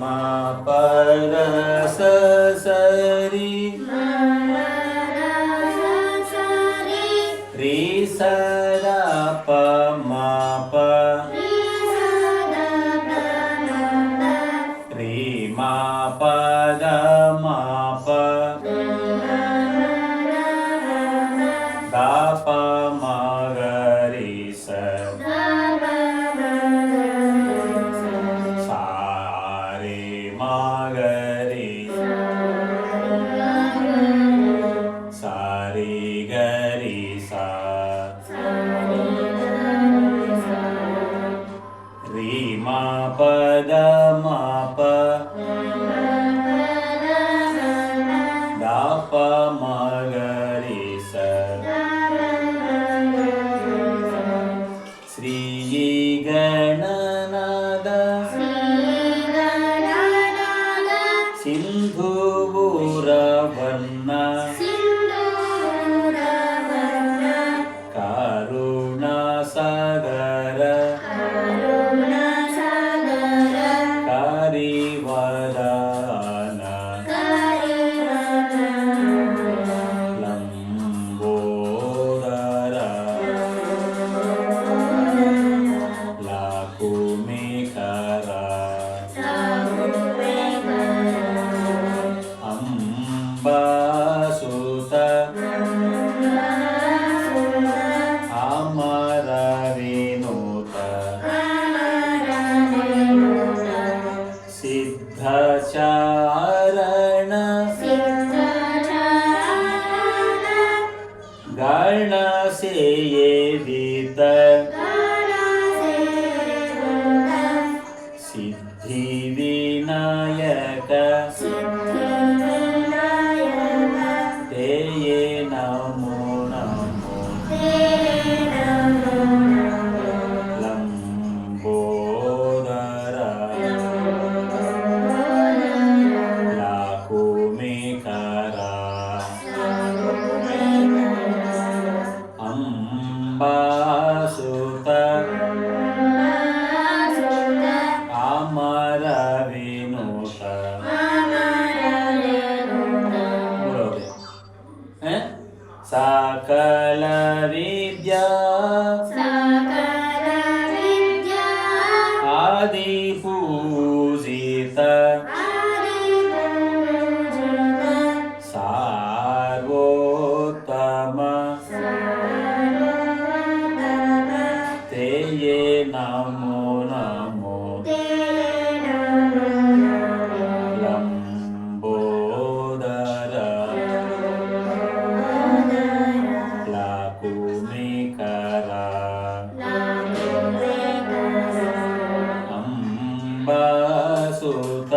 मा पद स सरी री सदा प मा प री मा पद मा प दा प मा ಗ ರಿ ಸ सा रे मा ಗ ರಿ सा रे ಗ ರಿ सा ರಿ ಮಾ ಪದ ಮಾ ಪ ದಾ ಪ ಮ ಗ ರಿ ಸ ಶ್ರೀ ಗಣನಾದ ಸಿಂಧೂರ ವರ್ಣ ಕರುಣ ಸಾಗರ ಕರಿವದನ ಲಂಬೋದರ ಲಕುಮಿಕರ ಅಂಬಾಸುತ ಅಮರ ವಿನೂತ ಸಿದ್ಧಚಾರಣ ಗಣ ಸೇವಿತ ಸಿದ್ಧಿ ವಿನಾಯಕ ತೇಯೇ ನಮೋ ನಮೋ ಲಂಬೋದರ ಲಕುಮಿಕರ ಅಂಬಾಸುತ ಅಮರ ವಿನೂತ ಸಕಲ ವಿದ್ಯಾ ಆದಿ ಪೂಜಿತ ಸಾರ್ವೋತ್ತಮ ತೇಯೇ ನಮೋ ನಮೋ ಲಂಬೋದರ ಲಕುಮಿಕರ ಅಂಬಾಸುತ